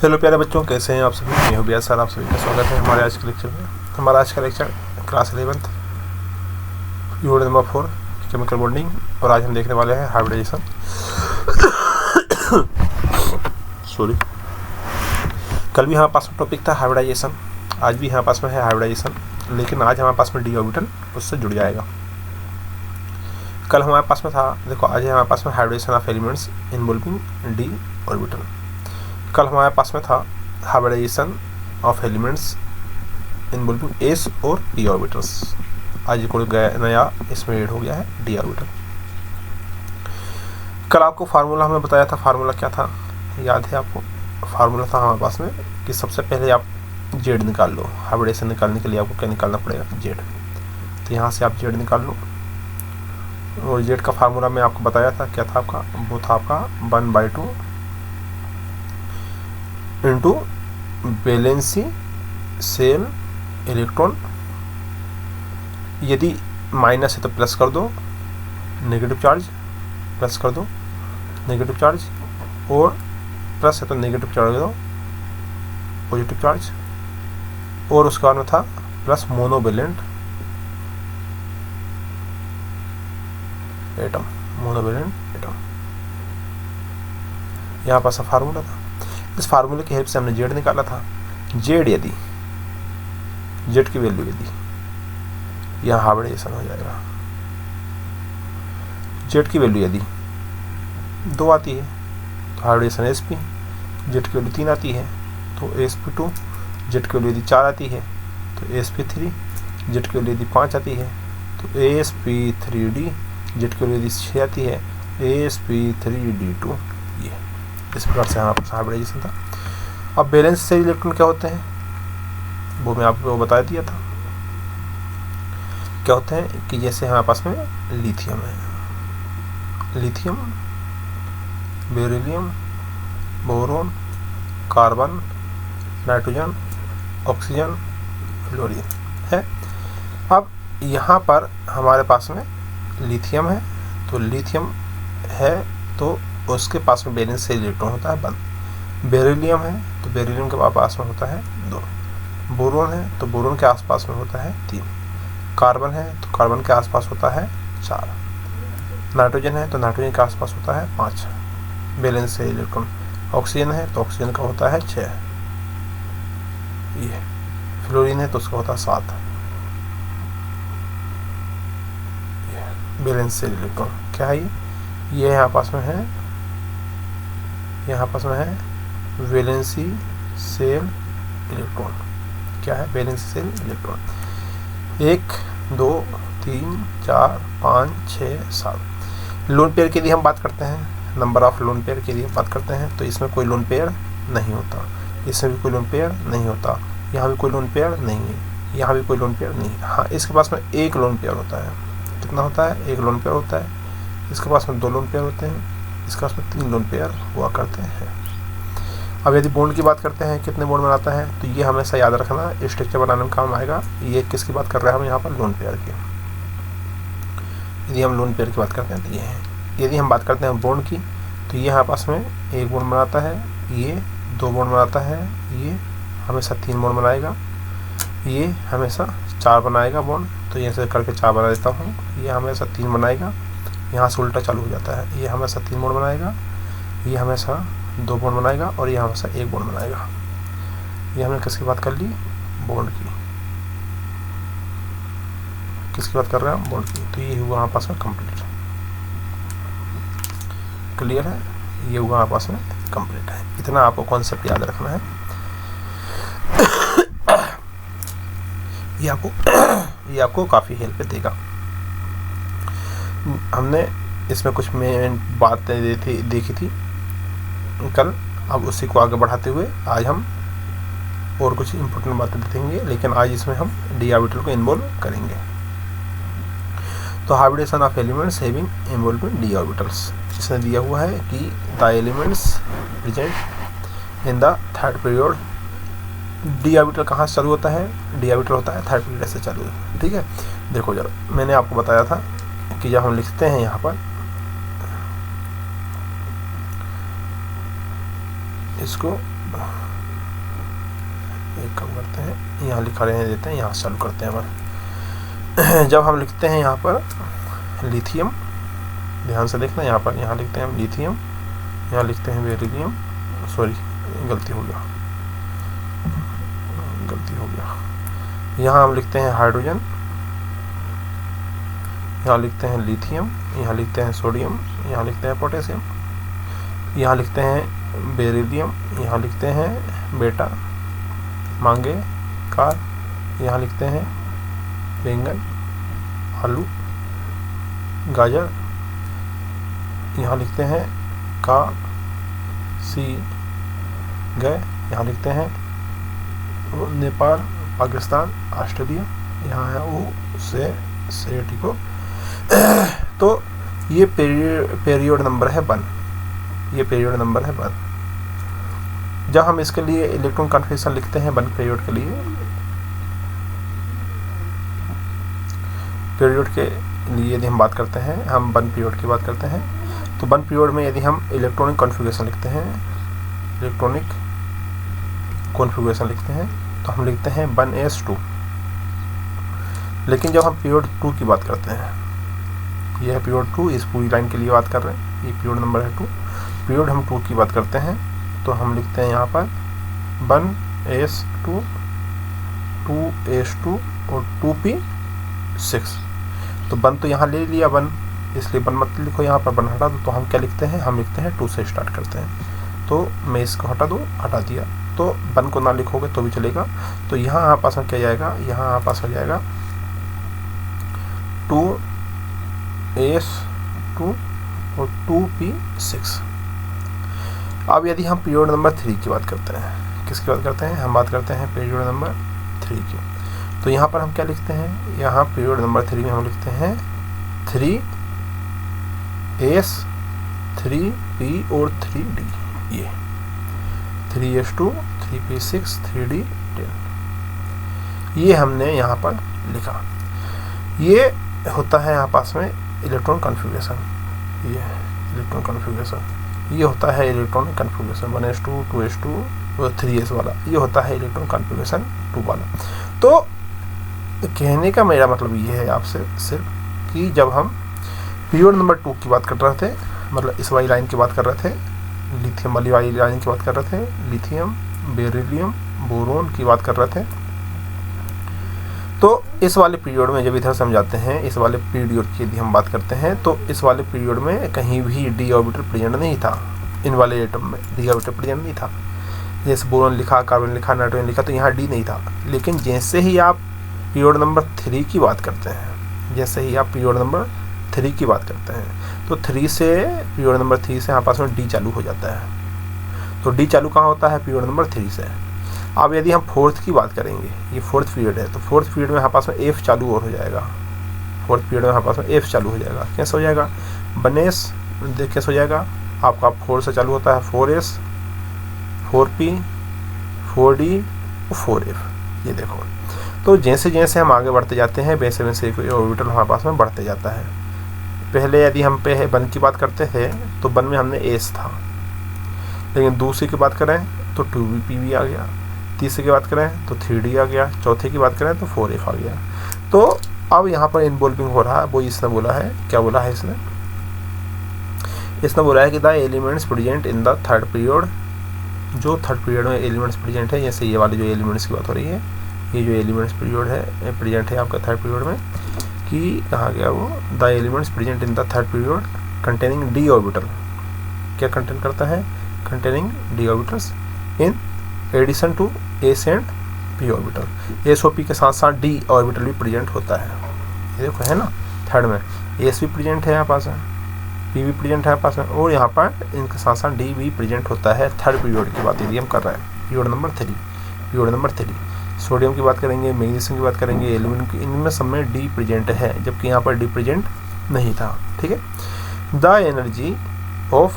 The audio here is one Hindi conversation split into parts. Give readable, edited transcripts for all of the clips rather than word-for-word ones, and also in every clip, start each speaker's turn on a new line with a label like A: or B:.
A: हेलो प्यारे बच्चों, कैसे हैं आप सभी। मैं हूं सर, आप सभी का स्वागत है हमारे आज के लेक्चर में। हमारा आज का lecture class 11th unit number 4 chemical bonding, और आज हम देखने वाले हैं हाइब्रिडाइजेशन। सॉरी, कल भी हमारे पास में टॉपिक था हाइब्रिडाइजेशन, आज भी हमारे पास में है हाइब्रिडाइजेशन, लेकिन आज हमारे पास में डी ऑर्बिटल उससे जुड़ जाएगा। कल हमारे पास में था, देखो आज हमारे पास में hybridization of elements involving D orbital. कल हमारे पास में था hybridization of elements involving S और पी ऑर्बिटल्स। आज कोई नया इसमें ऐड हो गया है डी ऑर्बिटल। कल आपको फार्मूला हमने बताया था, फार्मूला क्या था याद है आपको? फार्मूला था हमारे पास में कि सबसे पहले आप जेड निकाल लो। हाइब्रिडाइजेशन निकालने के लिए आपको क्या निकालना पड़ेगा? जेड। तो यहाँ से आप जेड निकाल लो, और जेड का फार्मूला मैं आपको बताया था, क्या था आपका? वो था आपका 1/2 इंटू वैलेंसी सेल इलेक्ट्रॉन। यदि माइनस है तो प्लस कर दो, नेगेटिव चार्ज प्लस कर दो, नेगेटिव चार्ज, और प्लस है तो नेगेटिव चार्ज दो, पॉजिटिव चार्ज। और उसके बाद में था plus monovalent atom, monovalent atom. यहाँ पास फार्मूला था। इस फार्मूले की हेल्प से हमने जेड निकाला था। जेड यदि जेड की वैल्यू यदि यहाँ हाइब्रिडाइजेशन हो जाएगा, जेड की वैल्यू यदि 2 आती है तो हाइब्रिडाइजेशन sp, जेड की वैल्यू 3 आती है तो sp2, जेड की वैल्यू यदि 4 आती है तो sp3, जेड की वैल्यू यदि 5 आती है तो sp3d, जेड की वैल्यू यदि 6 आती है sp3d2। ये इस प्रकार से हमारे पास हाइब्रिडाइजेशन था। अब बैलेंस से इलेक्ट्रॉन क्या होते हैं वो मैं आपको बता दिया था। क्या होते हैं कि जैसे हमारे पास में लिथियम है, lithium, beryllium, boron, carbon, nitrogen, oxygen, fluorine है। अब यहाँ पर हमारे पास में लिथियम है, तो लिथियम है तो उसके पास में बैलेंस से इलेक्ट्रॉन होता है 1। बेरिलियम है तो बेरिलियम के पास में होता है 2। बोरोन है तो बोरोन के आसपास में होता है 3। कार्बन है तो कार्बन के आसपास होता है 4। नाइट्रोजन है तो नाइट्रोजन के आसपास होता है 5 बैलेंस से इलेक्ट्रॉन। ऑक्सीजन है तो ऑक्सीजन का होता है 6। ये फ्लोरीन है तो उसका होता है 7 बैलेंस से इलेक्ट्रॉन। क्या है ये यहाँ पास में है, यहाँ पास में है वैलेंसी सेल इलेक्ट्रॉन। क्या है? Valency cell electron. 1 2 3 4 5 6 7। Lone pair के लिए हम बात करते हैं, नंबर ऑफ लोन पेयर के लिए बात करते हैं, तो इसमें कोई लोन पेयर नहीं होता, इसमें भी कोई लोन पेयर नहीं होता, यहाँ भी कोई लोन पेयर नहीं है, यहाँ भी कोई लोन पेयर नहीं है। हाँ, इसके पास में एक लोन पेयर होता है। कितना होता है? एक लोन पेयर होता है। इसके पास में 2 लोन पेयर होते हैं, इसके पास में 3 लोन पेयर हुआ करते हैं। अब यदि बॉन्ड की बात करते हैं, कितने बॉन्ड बनाता है, तो ये हमेशा याद रखना, स्ट्रक्चर बनाने में काम आएगा। ये किसकी बात कर रहे हैं हम यहाँ पर? लोन पेयर की। यदि हम लोन पेयर की बात करते हैं तो ये है। यदि हम बात करते हैं बॉन्ड की, तो ये यहाँ पास में 1 बॉन्ड बनाता है, ये 2 बॉन्ड बनाता है, ये हमेशा 3 बॉन्ड बनाएगा, ये हमेशा 4 बनाएगा बॉन्ड, तो ये से करके 4 बना देता हूँ। ये हमेशा 3 बनाएगा, यहाँ से उल्टा चालू हो जाता है। ये हमेशा 3 बॉन्ड बनाएगा, ये हमेशा 2 बॉन्ड बनाएगा, और ये हमेशा 1 बॉन्ड बनाएगा। ये हमने किसकी बात कर ली? बॉन्ड की। किसकी बात कर रहे हैं हम? बॉन्ड की। तो ये हुआ हमारे पास में कंप्लीट। क्लियर है? ये हुआ हमारे पास में कंप्लीट है। इतना आपको कॉन्सेप्ट याद रखना है। ये आपको काफ़ी हेल्प देगा। हमने इसमें कुछ मेन बातें देखी थी कल, अब उसी को आगे बढ़ाते हुए आज हम और कुछ इम्पोर्टेंट बातें देखेंगे, लेकिन आज इसमें हम डी ऑर्बिटल को इन्वॉल्व करेंगे। तो hybridization of elements having involving D orbitals, इसमें दिया हुआ है कि the elements present in the third period. D orbital कहाँ से चालू होता है? डी ऑर्बिटल होता है थर्ड पीरियड से चालू। ठीक है, देखो जरा, मैंने आपको बताया था कि जब हम लिखते हैं यहाँ पर इसको एक काम करते हैं, यहाँ लिखा रहने देते हैं, यहाँ से चालू करते हैं अपन। जब हम लिखते हैं यहाँ पर लिथियम, ध्यान से देखना, यहाँ पर यहाँ लिखते हैं हम लिथियम, यहाँ लिखते हैं बेरिलियम, सॉरी गलती हो गया, यहाँ हम लिखते हैं हाइड्रोजन, यहाँ लिखते हैं लिथियम, यहाँ लिखते हैं सोडियम, यहाँ लिखते हैं पोटेशियम, यहाँ लिखते हैं बेरिलियम, यहाँ लिखते हैं बेटा मांगे कार, यहाँ लिखते हैं बैंगन आलू गाजर, यहाँ लिखते हैं का सी गए, यहाँ लिखते हैं नेपाल पाकिस्तान ऑस्ट्रेलिया, यहाँ है वो से ठीक हो। तो ये पीरियड नंबर है 1, ये पीरियड नंबर है 1। जब हम इसके लिए इलेक्ट्रॉन कॉन्फ़िगरेशन लिखते हैं 1 पीरियड के लिए, पीरियड के लिए यदि हम बात करते हैं, हम 1 पीरियड की बात करते हैं, तो 1 पीरियड में यदि हम इलेक्ट्रॉनिक कॉन्फ़िगरेशन लिखते हैं, इलेक्ट्रॉनिक कॉन्फ़िगरेशन लिखते हैं, तो हम लिखते हैं 1s2। लेकिन जब हम पीरियड 2 की बात करते हैं, यह है पीरियड 2, इस पूरी लाइन के लिए बात कर रहे हैं, ये पीरियड नंबर है 2। पीरियड हम 2 की बात करते हैं तो हम लिखते हैं यहाँ पर 1s2, 2s2 और 2p6। तो 1 तो यहाँ ले लिया 1, इसलिए 1 मत लिखो, यहाँ पर 1 हटा दो, तो हम क्या लिखते हैं, हम लिखते हैं 2 से स्टार्ट करते हैं। तो मैं इसको हटा दूँ, हटा दिया, तो 1 को ना लिखोगे तो भी चलेगा। तो यहाँ पास में क्या जाएगा, यहाँ पास हो जाएगा 2s2 और 2p6। अब यदि हम पीरियड नंबर 3 की बात करते हैं, किसकी बात करते हैं, हम बात करते हैं पीरियड नंबर 3 की, तो यहाँ पर हम क्या लिखते हैं, यहाँ पीरियड नंबर 3 में हम लिखते हैं 3s 3p और 3d, ये 3s2 3p6 3d10, ये हमने यहाँ पर लिखा। ये होता है यहाँ पास में इलेक्ट्रॉन कॉन्फ़िगरेशन, ये इलेक्ट्रॉन कॉन्फ़िगरेशन, ये होता है इलेक्ट्रॉन कॉन्फ़िगरेशन 1s2 2s2 और 3s वाला, ये होता है इलेक्ट्रॉन कॉन्फ़िगरेशन 2 वाला। तो कहने का मेरा मतलब ये है आपसे सिर्फ कि जब हम पीरियड नंबर 2 की बात कर रहे थे, मतलब इस वाली लाइन की बात कर रहे थे, लिथियम वाली लाइन की बात कर रहे थे, लिथियम बेरिलियम बोरोन की बात कर रहे थे, तो इस वाले पीरियड में जब इधर समझाते हैं, इस वाले पीरियड की यदि हम बात करते हैं, तो इस वाले पीरियड में कहीं भी डी ऑर्बिटल प्रेजेंट नहीं था। इन वाले एटम में डी ऑर्बिटल प्रेजेंट नहीं था। जैसे बोरोन लिखा, कार्बन लिखा, नाइट्रोजन लिखा, तो यहाँ डी नहीं था। लेकिन जैसे ही आप पीरियड नंबर 3 की बात करते हैं, जैसे ही आप पीरियड नंबर 3 की बात करते हैं, तो 3 से पीरियड नंबर 3 से यहाँ पास में डी चालू हो जाता है। तो डी चालू कहाँ होता है, पीरियड नंबर 3 से। अब यदि हम 4th की बात करेंगे, ये 4th पीरियड है, तो 4th पीरियड में यहाँ पास में एफ चालू और हो जाएगा। 4th पीरियड में यहाँ पास में एफ चालू हो जाएगा। कैसे हो जाएगा, 1s देख कैसे हो जाएगा आपका, 4 से चालू होता है 4s 4p 4d 4f, ये देखो। तो जैसे जैसे हम आगे बढ़ते जाते हैं, वैसे वैसे कोई ऑर्बिटल हमारे पास में बढ़ते जाता है। पहले यदि हम पे 1 की बात करते थे तो 1 में हमने एस था, लेकिन दूसरी की बात करें तो 2p भी आ गया, तीसरे की बात करें तो 3d आ गया, चौथे की बात करें तो 4f आ गया। तो अब यहाँ पर इन्वॉल्विंग हो रहा है, वो इसने बोला है, क्या बोला है इसने बोला है कि the elements present in the 3rd period, जो 3rd पीरियड में एलिमेंट्स प्रेजेंट है, जैसे ये वाले जो एलिमेंट्स की बात हो रही है, ये जो एलिमेंट्स पीरियड है प्रेजेंट है आपका 3rd पीरियड में, कि कहाँ गया वो, the elements present in the 3rd period containing D orbital, क्या कंटेन करता है, containing D orbitals in addition to S and P orbital. S और पी के साथ साथ डी ऑर्बिटल भी प्रेजेंट होता है, ये देखो है ना, 3rd में एस भी प्रेजेंट है यहाँ पास में, पी भी प्रेजेंट है यहाँ पास में, और यहाँ पर इनके साथ साथ डी भी प्रेजेंट होता है। 3rd पीरियड की बात यदि हम कर रहे हैं, period number 3, period number 3, sodium की बात करेंगे, मैग्नीशियम की बात करेंगे, एल्यूमिनियम की, इनमें सब में डी प्रेजेंट है, जबकि यहाँ पर डी प्रेजेंट नहीं था। ठीक है, the energy of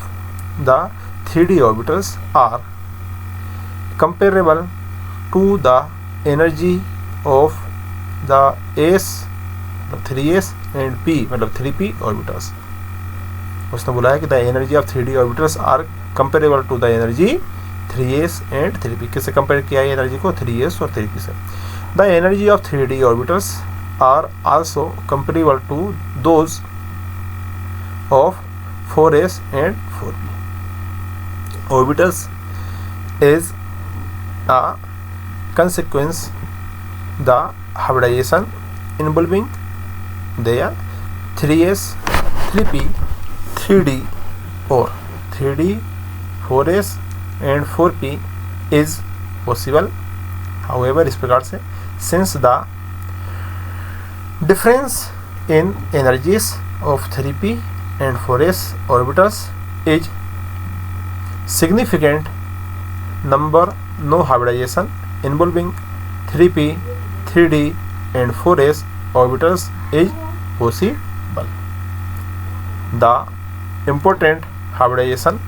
A: the 3d orbitals are comparable to the energy of the s 3s and p मतलब 3p orbitals। उसने बोला है कि the energy of 3d orbitals are comparable to the energy 3s and 3p। किससे कंपेयर किया है एनर्जी को? 3s और 3p से। The energy of 3d orbitals are also comparable to those of 4s and 4p। orbitals is a consequence the hybridization involving their 3s, 3p, 3d or 3d, 4s and 4p is possible। however इस प्रकार से since the difference in energies of 3p and 4s orbitals is significant number, no hybridization involving 3p, 3d and 4s orbitals is possible। The important hybridization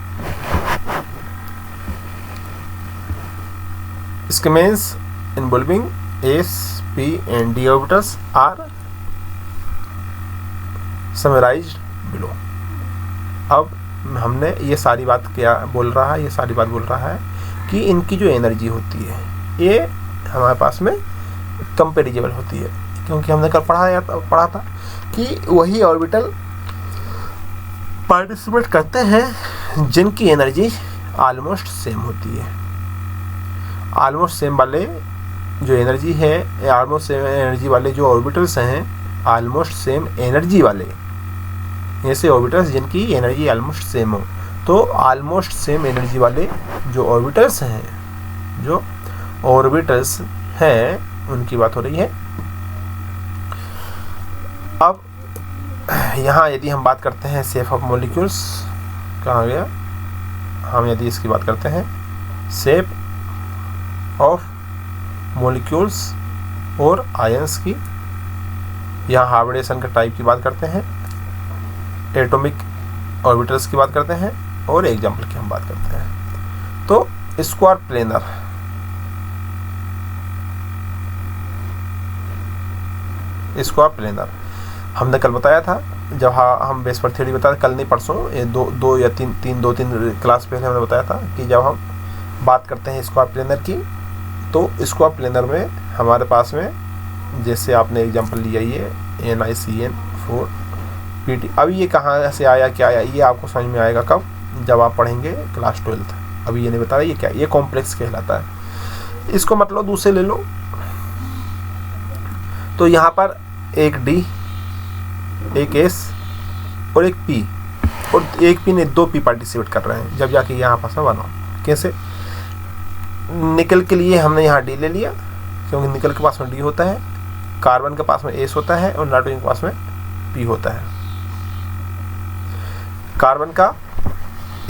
A: schemes involving s, p and d orbitals are summarized below। अब हमने ये सारी बात क्या बोल रहा है, ये सारी बात बोल रहा है कि इनकी जो एनर्जी होती है ये हमारे पास में कंपेरिजेबल होती है, क्योंकि हमने कल पढ़ा था कि वही ऑर्बिटल पार्टिसिपेट करते हैं जिनकी एनर्जी ऑलमोस्ट सेम होती है। ऑलमोस्ट सेम वाले जो एनर्जी है, ऑलमोस्ट सेम एनर्जी वाले जो ऑर्बिटल्स हैं, ऑलमोस्ट सेम एनर्जी वाले ऐसे ऑर्बिटल्स जिनकी एनर्जी ऑलमोस्ट सेम हो। तो ऑलमोस्ट सेम एनर्जी वाले जो ऑर्बिटल्स हैं उनकी बात हो रही है। अब यहाँ यदि हम बात करते हैं शेप ऑफ मॉलिक्यूल्स, कहाँ गया, हम यदि इसकी बात करते हैं शेप ऑफ मॉलिक्यूल्स और आयंस की, यहाँ हाइब्रिडेशन का टाइप की बात करते हैं, एटॉमिक ऑर्बिटल्स की बात करते हैं और एग्जाम्पल की हम बात करते हैं। तो स्क्वायर प्लेनर, स्क्वायर प्लेनर हमने कल बताया था जब हम बेस पर थ्योरी बताया, कल नहीं परसों, ये दो या तीन क्लास पहले हमने बताया था कि जब हम बात करते हैं स्क्वायर प्लेनर की, तो स्क्वायर प्लेनर में हमारे पास में जैसे आपने एग्जाम्पल लिया ये NiCN4Pt। अब ये कहाँ से आया, क्या आया, ये आपको समझ में आएगा कब, जब आप पढ़ेंगे क्लास 12। अभी ये नहीं बता रहा ये क्या, ये कॉम्प्लेक्स कहलाता है। इसको मतलब दूसरे ले लो, तो यहाँ पर एक D, एक S और एक P, और एक P ने 2P पार्टिसिपेट कर रहे हैं, जब जाके यहाँ पास में बना। कैसे? निकल के लिए हमने यहाँ D ले लिया, क्योंकि निकल के पास में D होता है, कार्बन के पास में S होता है और नाइट्रोजन के पास में P होता है। कार्बन का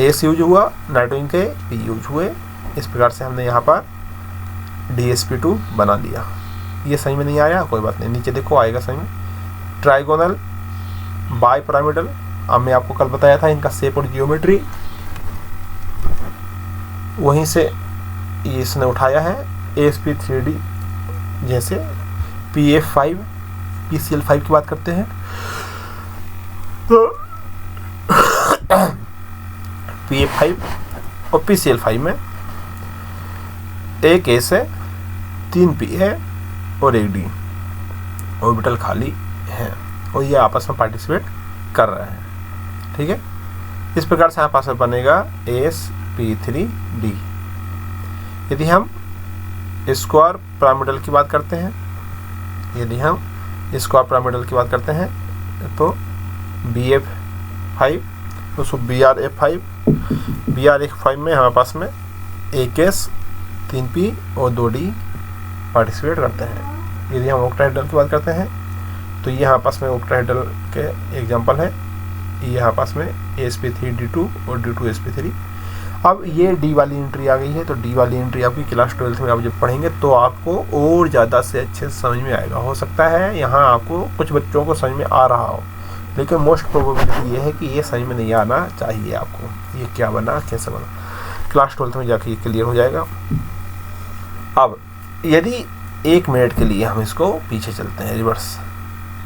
A: S यूज हुआ, नाइट्रोजन के P यूज हुए, इस प्रकार से हमने यहाँ पर DsP2 बना लिया। ये सही में नहीं आया, कोई बात नहीं, नीचे देखो आएगा सही में। ट्राइगोनल, बाई पिरामिडल, अब मैं आपको कल बताया था इनका शेप और जियोमेट्री, वहीं से इसने उठाया है। sp3d जैसे pf5, pcl5 की बात करते हैं तो pf5 और pcl5 में एक S है, 3 P है और एक D ऑर्बिटल खाली है, और ये आपस में पार्टिसिपेट कर रहे हैं। ठीक है, इस प्रकार से आपस में बनेगा sp3d। यदि हम स्क्वायर पिरामिडल की बात करते हैं, तो BF5, उसको BRF5 में हमारे पास में एक S, 3 P और 2 D पार्टिसिपेट करते हैं। यदि हम ऑक्टाहेड्रल की बात करते हैं, तो ये यहाँ पास में ऑक्टाहेड्रल के एग्जांपल है, ये यहाँ पास में sp3d2 और d2sp3। अब ये D वाली एंट्री आ गई है, तो D वाली एंट्री आपकी क्लास 12 में आप जब पढ़ेंगे तो आपको और ज़्यादा से अच्छे से समझ में आएगा। हो सकता है यहाँ आपको कुछ बच्चों को समझ में आ रहा हो, लेकिन मोस्ट प्रोबेबिलिटी ये है कि ये समझ में नहीं आना चाहिए आपको, ये क्या बना, कैसे बना। क्लास 12 में जाके ये क्लियर हो जाएगा। अब यदि 1 मिनट के लिए हम इसको पीछे चलते हैं, रिवर्स,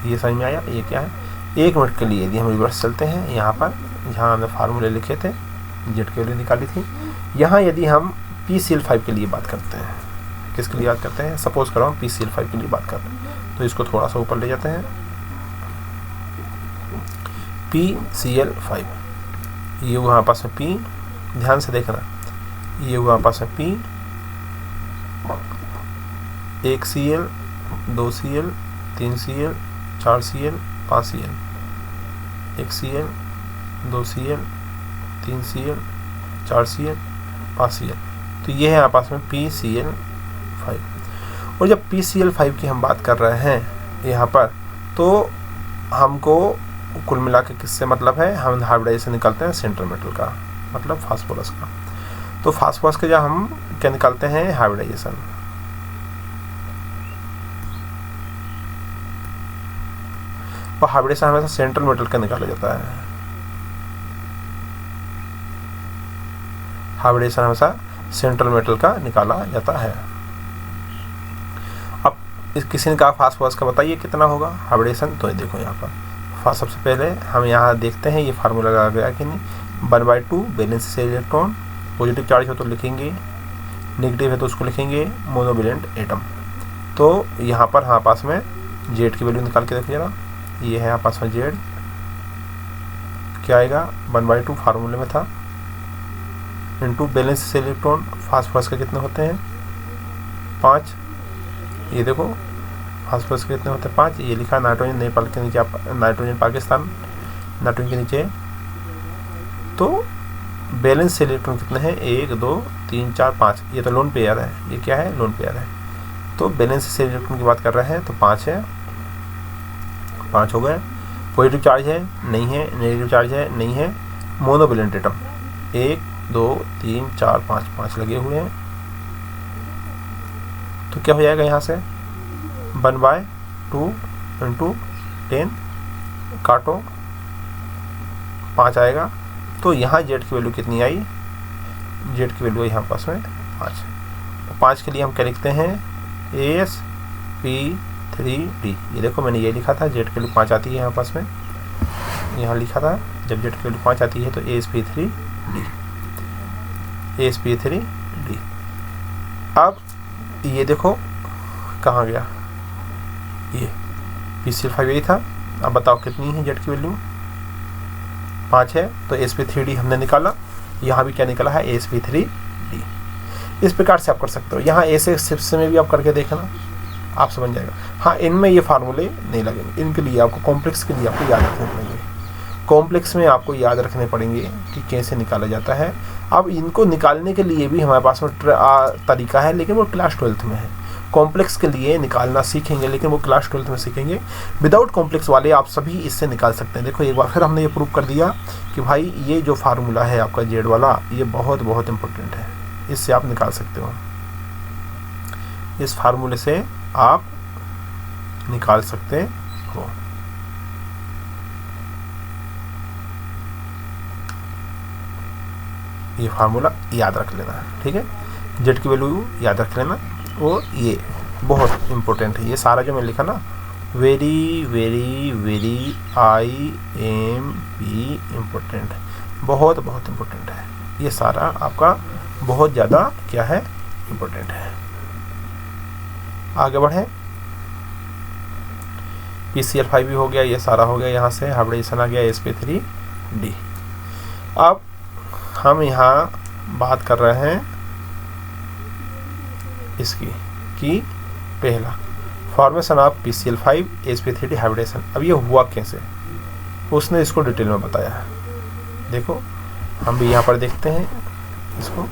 A: ये समझ में आया ये क्या है। 1 मिनट के लिए यदि हम रिवर्स चलते हैं, यहाँ पर जहाँ हमने फार्मूले लिखे थे, जेड की वैल्यू निकाली थी, यहाँ यदि हम PCl5 के लिए बात करते हैं। किसके लिए बात करते हैं? सपोज करो हम PCl5 के लिए बात कर रहे हैं, तो इसको थोड़ा सा ऊपर ले जाते हैं। PCl5 ये हुआ आपस में P, ध्यान से देखना, ये हुआ आपस में P, 1 Cl 2 Cl 3 Cl 4 Cl 5 Cl, 1 Cl 2 Cl 3 Cl 4 Cl 5 Cl, तो ये है आपस में PCl5। और जब PCl5 की हम बात कर रहे हैं यहाँ पर, तो हमको कुल मिला के किससे मतलब है? हम हाइब्रिडाइजेशन निकालते हैं सेंट्रल मेटल का, मतलब फास्फोरस का। तो फास्फोरस के जब हम क्या निकालते हैं? हाइब्रिडाइजेशन। और हाइब्रिडेशन हमेशा सेंट्रल मेटल का निकाला जाता है। हाइब्रिडेशन हमेशा सेंट्रल मेटल का निकाला जाता है। अब किसी ने कहा फास्फोरस का बताइए कितना होगा हाइब्रिडेशन, तो ये देखो यहाँ पर सबसे पहले हम यहाँ देखते हैं ये फार्मूला लगा गया कि नहीं। 1/2 valence shell electron, positive charge हो तो लिखेंगे, नेगेटिव है तो उसको लिखेंगे मोनोवैलेंट एटम। तो यहाँ पर हाँ पास में जेड की वैल्यू निकाल के देखो जरा, ये है आपस में जेड, क्या आएगा? 1/2 फार्मूले में था, into balance cell electron. Phosphorus के कितने होते हैं? 5। ये देखो फास्फोरस के कितने होते हैं? 5। ये लिखा नाइट्रोजन नेपाल के नीचे, नाइट्रोजन पाकिस्तान, नाइट्रोजन के नीचे। तो बैलेंस सेल इलेक्ट्रॉन कितने हैं? 1 2 3 4 5। ये तो लोन पेयर है, ये क्या है? लोन पेयर है। तो बैलेंस सेल इलेक्ट्रॉन की बात कर रहे हैं तो 5 है, 5 हो गए। पॉजिटिव चार्ज है? नहीं है। नेगेटिव चार्ज है? नहीं है। मोनोवैलेंट एटम 1 2 3 4 5, 5 लगे हुए हैं। तो क्या हो जाएगा यहाँ से? 1/2 इंटू 10 काटो, 5 आएगा। तो यहाँ जेड की वैल्यू कितनी आई? जेड की वैल्यू यहाँ पास में 5। 5 के लिए हम क्या लिखते हैं? sp3d। ये देखो मैंने ये लिखा था, जेड की वैल्यू 5 आती है यहाँ पास में, यहाँ लिखा था जब जेड की वैल्यू 5 आती है तो sp3d। अब ये देखो कहाँ गया? ये PCl5 यही था। अब बताओ कितनी है जेड की वैल्यू? 5 है। तो sp3d हमने निकाला, यहाँ भी क्या निकला है? sp3d। इस प्रकार से आप कर सकते हो। यहाँ ऐसे शिफ्ट में भी आप करके देखना, आप समझ जाएगा। हाँ, इनमें ये फार्मूले नहीं लगेंगे, इनके लिए आपको कॉम्प्लेक्स के लिए आपको याद रखने पड़ेंगे। कॉम्प्लेक्स में आपको याद रखने पड़ेंगे कि कैसे निकाला जाता है। अब इनको निकालने के लिए भी हमारे पास में तरीका है, लेकिन वो क्लास 12th में है। कॉम्प्लेक्स के लिए निकालना सीखेंगे, लेकिन वो क्लास 12th में सीखेंगे। विदाउट कॉम्प्लेक्स वाले आप सभी इससे निकाल सकते हैं। देखो एक बार फिर हमने ये प्रूव कर दिया कि भाई ये जो फार्मूला है आपका जेड वाला, ये बहुत बहुत इंपॉर्टेंट है, इससे आप निकाल सकते हो। इस फार्मूले से आप निकाल सकते हो। ये फार्मूला याद रख लेना, ठीक है। जेड की वैल्यू याद रख लेना, और ये बहुत इम्पोर्टेंट है। ये सारा जो मैं लिखा ना, very very very IMP important, बहुत बहुत इम्पोर्टेंट है। ये सारा आपका बहुत ज़्यादा क्या है? इम्पोर्टेंट है। आगे बढ़े। PCl5 भी हो गया, ये सारा हो गया। यहाँ से हाइब्रिडेशन आ गया sp3d। अब हम यहाँ बात कर रहे हैं इसकी कि पहला formation of PCl5 sp3d hybridisation. अब ये हुआ कैसे, उसने इसको डिटेल में बताया है। देखो हम भी यहाँ पर देखते हैं इसको।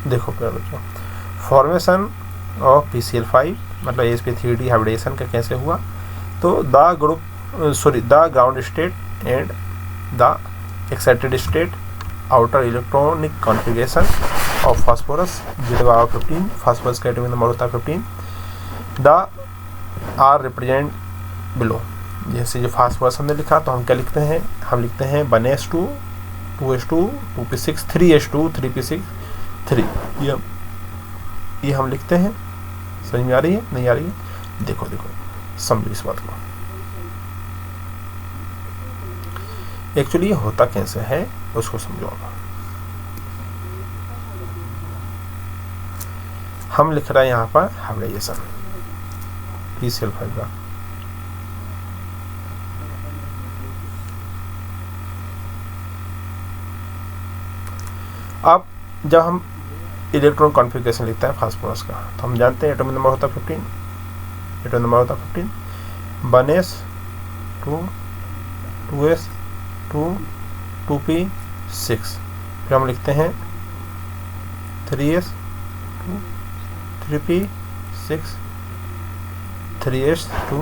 A: देखो प्यारे बच्चों, फॉर्मेशन ऑफ PCl5 मतलब sp3d हाइब्रिडेशन का कैसे हुआ। तो the ground state and the excited state outer electronic configuration of phosphorus Z15, phosphorus का atomic number होता है 15, the are represent below। जैसे जो फास्फोरस हमने लिखा तो हम क्या लिखते हैं? हम लिखते हैं 1s2 2s2 2p6 3s2 3p6 3। ये हम लिखते हैं। समझ में आ रही है? नहीं आ रही है? देखो समझो इस बात को। एक्चुअली ये होता कैसे है उसको समझो। हम लिख रहे हैं यहाँ पर हाइब्रिडाइजेशन पी सेल्फ हाइड्रा। अब जब हम इलेक्ट्रॉन कॉन्फ़िगरेशन लिखते हैं फास्फोरस का, तो हम जानते हैं एटॉमिक नंबर होता है 15, एटॉमिक नंबर होता है 15, 1s 2 2s 2 2p 6, फिर हम लिखते हैं 3s 2 3p 6 3s 2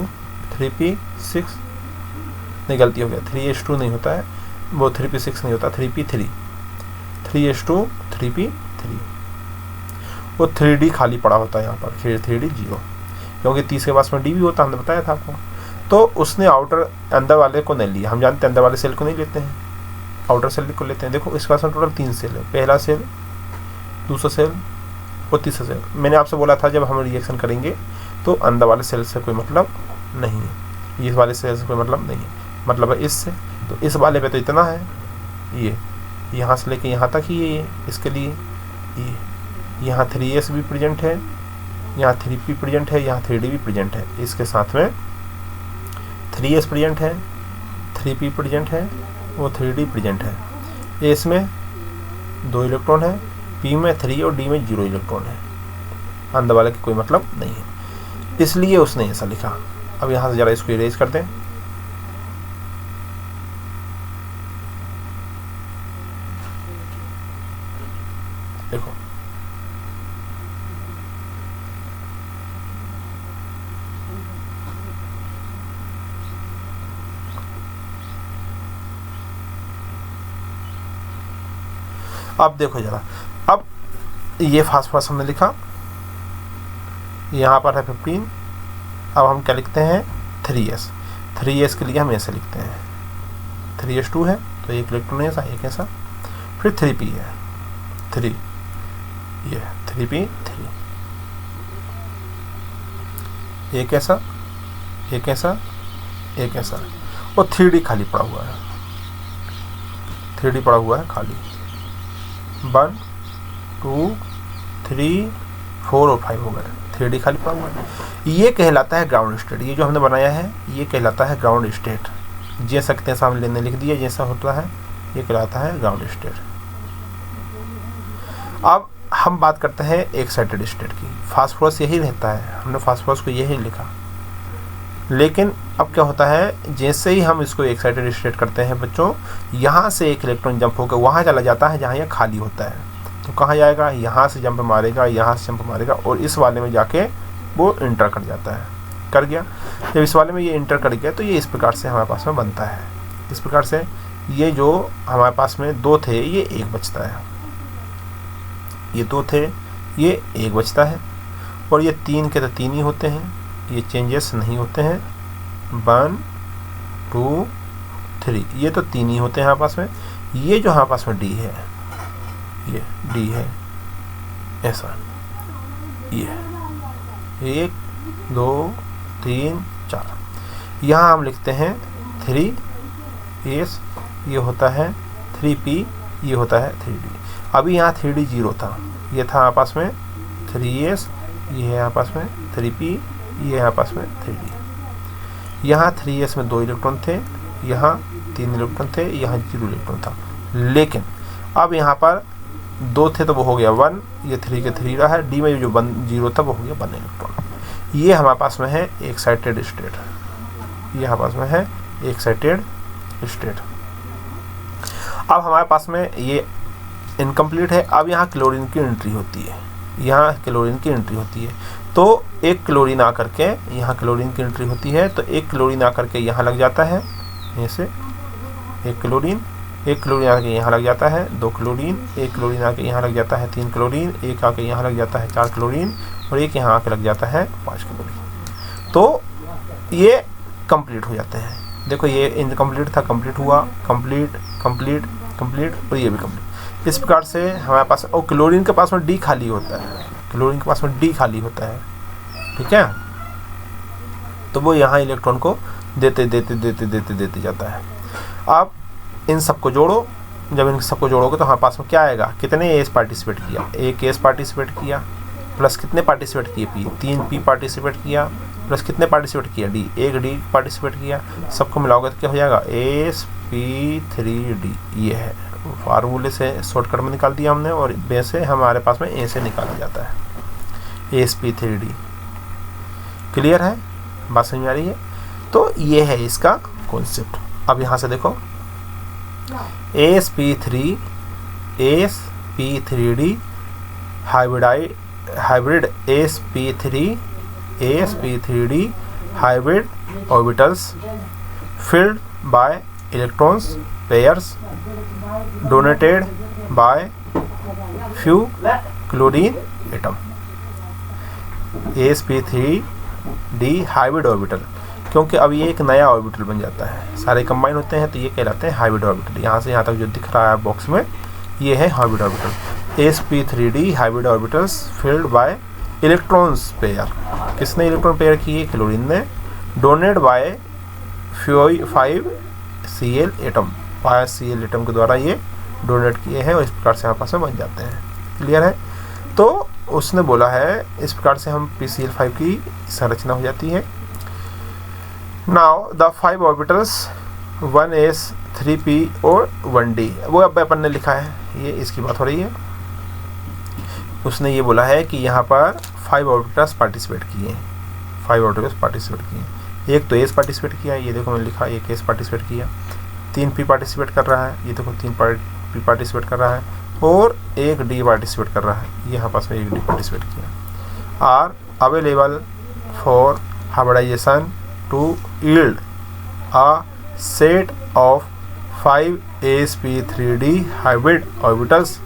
A: 3p 6, नहीं गलती हो गया, 3s2 नहीं होता है वो, 3p 6 नहीं होता, 3p 3 3s2 3p 3, वो 3d खाली पड़ा होता है यहाँ पर, फिर 3d 0, क्योंकि 30 के पास में d भी होता है, हमने बताया था आपको। तो उसने आउटर अंदर वाले को नहीं लिया, हम जानते हैं अंदर वाले सेल को नहीं लेते हैं, आउटर सेल को लेते हैं। देखो इसके पास में टोटल 3 सेल है, पहला सेल, दूसरा सेल और तीसरा सेल। मैंने आपसे बोला था जब हम रिएक्शन करेंगे तो अंदर वाले सेल से कोई मतलब नहीं है, इस वाले सेल से कोई मतलब नहीं है, मतलब है इससे। तो इस वाले पे तो इतना है, ये यहाँ से लेके यहाँ तक ही ये इसके लिए, ये यहाँ 3s भी प्रेजेंट है, यहाँ 3p प्रेजेंट है, यहाँ 3d भी प्रेजेंट है, इसके साथ में 3s प्रेजेंट है, 3p प्रेजेंट है, वो 3d प्रेजेंट है। s में 2 इलेक्ट्रॉन है, p में 3 और d में 0 इलेक्ट्रॉन है, अंदर वाले की कोई मतलब नहीं है, इसलिए उसने ऐसा लिखा। अब यहाँ से ज़रा इसको इरेज कर दें, देखो अब देखो जरा, अब ये फास्फोरस हमने लिखा, यहाँ पर है 15, अब हम क्या लिखते हैं 3s, 3s के लिए हम ऐसे लिखते हैं 3s2 है तो एक इलेक्ट्रॉन ऐसा, एक ऐसा, फिर 3p है 3, ये 3p 3, एक ऐसा, एक ऐसा, एक ऐसा, और 3d खाली पड़ा हुआ है, 3d पड़ा हुआ है खाली, 1 2 3 4 और 5 हो गए, 3d खाली पड़ा हुआ है। ये कहलाता है ग्राउंड स्टेट, ये जो हमने बनाया है ये कहलाता है ग्राउंड स्टेट। जैसा सकते हैं सामने लेने लिख दिया, जैसा होता है ये कहलाता है ग्राउंड स्टेट। अब हम बात करते हैं एक्साइटेड स्टेट की। फास्फोरस यही रहता है, हमने फास्फोरस को यही लिखा, लेकिन अब क्या होता है जैसे ही हम इसको एक्साइटेड स्टेट करते हैं बच्चों, यहाँ से एक इलेक्ट्रॉन जंप होकर वहाँ चला जाता है जहाँ यह खाली होता है। तो कहाँ जाएगा, यहाँ से जंप मारेगा, यहाँ से जंप मारेगा और इस वाले में जाके वो इंटर कर जाता है, कर गया। जब इस वाले में ये इंटर कर गया तो ये इस प्रकार से हमारे पास में बनता है। इस प्रकार से ये जो हमारे पास में 2 थे ये 1 बचता है, ये 2 थे ये 1 बचता है, और ये 3 के तो 3 ही होते हैं, ये चेंजेस नहीं होते हैं। 1 2 3 ये तो 3 ही होते हैं हमारे पास में। ये जो हमारे पास में D है, ये D है ऐसा, ये 1 2 3 4, यहाँ हम लिखते हैं 3s, ये होता है 3p, ये होता है 3d। अभी यहाँ 3d 0 था, ये था हमारे पास में 3s, ये है यहाँ पास में 3p, ये यहाँ पास में 3d। यहाँ 3s में 2 इलेक्ट्रॉन थे, यहाँ 3 इलेक्ट्रॉन थे, यहाँ 0 इलेक्ट्रॉन था। लेकिन अब यहाँ पर 2 थे तो वो हो गया 1, ये 3 के 3 रहा है, डी में जो 0 था वो हो गया 1 इलेक्ट्रॉन। ये हमारे पास में है एक्साइटेड स्टेट, ये हमारे पास में है एक्साइटेड स्टेट। अब हमारे पास में ये इनकम्प्लीट है। अब यहाँ क्लोरीन की एंट्री होती है, यहाँ क्लोरीन की एंट्री होती है, तो एक क्लोरीन आकर के यहाँ क्लोरीन की एंट्री होती है, तो एक क्लोरीन आकर के यहाँ लग जाता है, ऐसे एक क्लोरीन आके यहाँ लग जाता है, 2 क्लोरीन, एक क्लोरीन आके यहाँ लग जाता है, 3 क्लोरीन, एक आके यहाँ लग जाता है 4 क्लोरीन, और एक यहाँ आके लग जाता है 5 क्लोरीन। तो ये कंप्लीट हो जाते हैं। देखो ये इनकम्प्लीट था, कंप्लीट हुआ, कंप्लीट कंप्लीट कंप्लीट, और ये भी कंप्लीट। इस प्रकार से हमारे पास, और क्लोरीन के पास में डी खाली होता है, क्लोरीन के पास में डी खाली होता है, ठीक है। तो वो यहाँ इलेक्ट्रॉन को देते देते देते देते देते जाता है। अब इन सबको जोड़ो, जब इन सबको जोड़ोगे तो हमारे पास में क्या आएगा, कितने एस पार्टिसिपेट किया, एक एस पार्टिसिपेट किया प्लस कितने पार्टिसिपेट किए पी, 3 पी पार्टिसिपेट किया प्लस कितने पार्टिसिपेट किया डी, एक डी पार्टिसिपेट किया, सबको मिलाओगे तो क्या हो जाएगा SP3D। ये है फार्मूले से शॉर्टकट में निकाल दिया हमने, और बे से हमारे पास में ए से निकाला जाता है SP3D। क्लियर है, बात समझ में आ रही है। तो ये है इसका कॉन्सेप्ट। अब यहाँ से देखो SP3D hybrid SP3D hybrid orbitals filled by electrons pairs donated by few chlorine atom। SP3D hybrid orbital, क्योंकि अब ये एक नया ऑर्बिटल बन जाता है, सारे कंबाइन होते हैं तो ये कहलाते हैं हाइब्रिड ऑर्बिटल। यहाँ से यहाँ तक जो दिख रहा है बॉक्स में ये है hybrid orbital. SP3D hybrid orbitals filled by electrons pair, किसने इलेक्ट्रॉन पेयर किए, क्लोरीन ने, donate by 5Cl atom, 5Cl atom के द्वारा ये डोनेट किए हैं और इस प्रकार से हमारे पास में बन जाते हैं। क्लियर है। तो उसने बोला है इस प्रकार से हम PCl5 की संरचना हो जाती है। Now the 5 orbitals 1s 3p और 1d, वो अब अपन ने लिखा है, ये इसकी बात हो रही है। उसने ये बोला है कि यहाँ पर 5 ऑर्बिटल्स पार्टिसिपेट किए हैं, 5 ऑर्बिटल्स पार्टिसिपेट किए हैं। एक तो एस पार्टिसिपेट किया, ये देखो मैंने लिखा, एक एस पार्टिसिपेट किया, 3 पी पार्टिसिपेट कर रहा है, ये देखो 3 पी पार्टिसिपेट कर रहा है, और एक डी पार्टिसिपेट कर रहा है, यहाँ पास में एक डी पार्टिसिपेट किया। Are available for hybridization to yield a set of 5 SP3D hybrid orbitals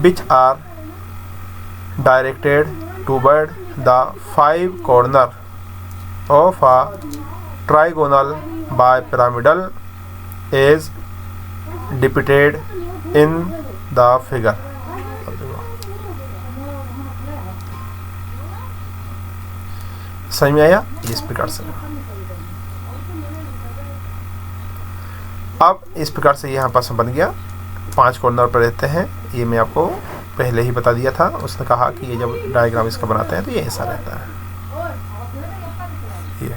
A: which are directed toward the 5 corner of a trigonal bipyramidal as depicted in the figure। समझ में आया इस प्रकार से। अब इस प्रकार से यहाँ पास बन गया, 5 कॉर्नर पर रहते हैं, ये मैं आपको पहले ही बता दिया था। उसने कहा कि ये जब डायग्राम इसका बनाते हैं तो ये ऐसा रहता है, ये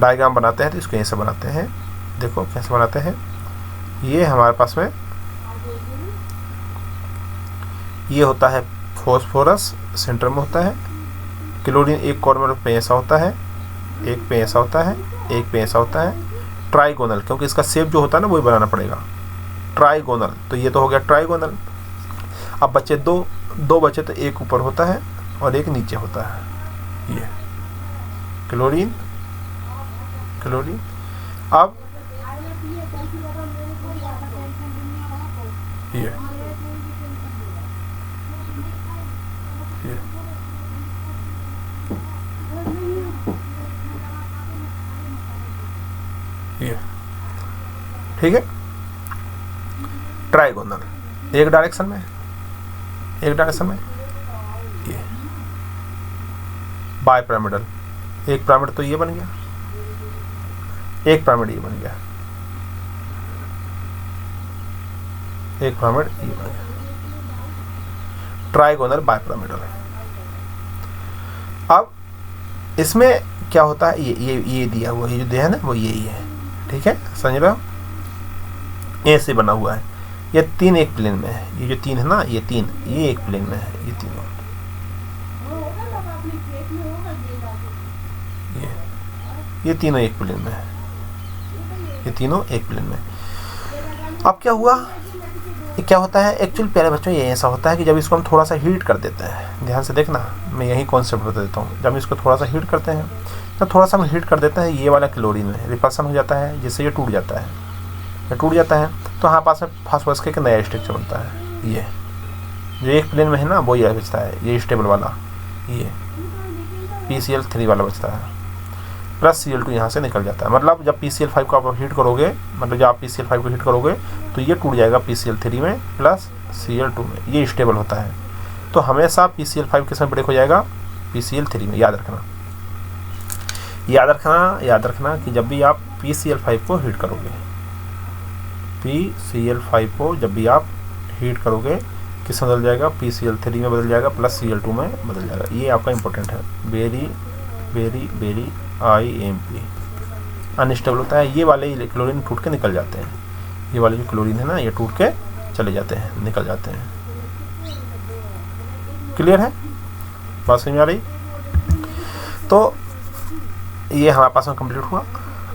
A: डायग्राम बनाते हैं तो इसको ऐसे बनाते हैं। देखो कैसे बनाते हैं, ये हमारे पास में ये होता है फॉस्फोरस, सेंटर में होता है, क्लोरीन एक कॉर्नर पे ऐसा होता है, एक पे ऐसा होता है, एक पे ऐसा होता है, ट्राइगोनल, क्योंकि इसका शेप जो होता है ना वही बनाना पड़ेगा, ट्राइगोनल। तो ये तो हो गया ट्राइगोनल। अब बचे दो बचे, तो एक ऊपर होता है और एक नीचे होता है, ये क्लोरीन। अब ये ठीक है, ट्राइगोनल, एक डायरेक्शन में ये बाय पिरामिडल, एक पिरामिड तो ये बन गया, एक पिरामिड ये बन गया, एक पिरामिड ये बन गया, ट्राइगोनल बाय पिरामिडल। अब इसमें क्या होता है, ये दिया हुआ है, ये जो दिया है ना वो यही है, ठीक है, समझ रहे हो, ऐसे बना हुआ है। ये 3 एक प्लेन में है, ये जो 3 है ना, ये 3 ये एक प्लेन में है, ये तीनों, ये तीनों एक प्लेन में है, ये तीनों एक प्लेन में। अब क्या हुआ, ये क्या होता है एक्चुअली प्यारे बच्चों, ये ऐसा होता है कि जब इसको हम थोड़ा सा हीट कर देते हैं, ध्यान से देखना, मैं यही कॉन्सेप्ट बता देता हूँ। जब इसको थोड़ा सा हीट करते हैं, तो थोड़ा सा हम हीट कर देते हैं, ये वाला क्लोरीन में रिपल्सन हो जाता है, जिससे ये टूट जाता है, तो हमारे पास में फास्फोरस का एक नया स्ट्रक्चर बनता है। ये जो एक प्लेन में है ना वो ये बचता है, ये स्टेबल वाला, ये PCl3 वाला बचता है, प्लस Cl2 यहाँ से निकल जाता है। मतलब जब PCl5 को आप हीट करोगे, मतलब जब आप PCl5 को हीट करोगे तो ये टूट जाएगा PCl3 में प्लस Cl2 में, ये स्टेबल होता है। तो हमेशा PCl5 के साथ ब्रेक हो जाएगा PCl3 में, याद रखना कि जब भी आप PCl5 को हीट करोगे, PCl5 को जब भी आप हीट करोगे किस में बदल जाएगा, PCl3 में बदल जाएगा प्लस Cl2 में बदल जाएगा। ये आपका इंपॉर्टेंट है, very very very IMP। Unstable होता है, ये वाले क्लोरीन टूट के निकल जाते हैं, ये वाले जो क्लोरीन है ना ये टूट के चले जाते हैं, निकल जाते हैं। क्लियर है, बात समझ में आ रही? तो ये हमारे पास में कंप्लीट हुआ।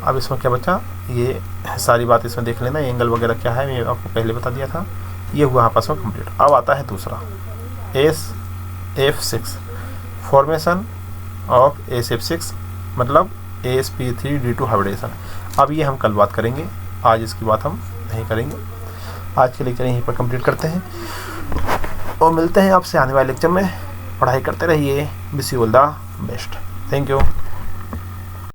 A: अब इसमें क्या बचा, ये सारी बात इसमें देख लेना, एंगल वगैरह क्या है मैं आपको पहले बता दिया था। ये हुआ हमारे पास में कंप्लीट। अब आता है दूसरा SF6 फॉर्मेशन ऑफ SF6 मतलब sp3d2 हाइब्रिडेशन। अब ये हम कल बात करेंगे, आज इसकी बात हम नहीं करेंगे। आज के लेक्चर यहीं पर कंप्लीट करते हैं और मिलते हैं आपसे आने वाले लेक्चर में। पढ़ाई करते रहिए। Wish you all the best. Thank you.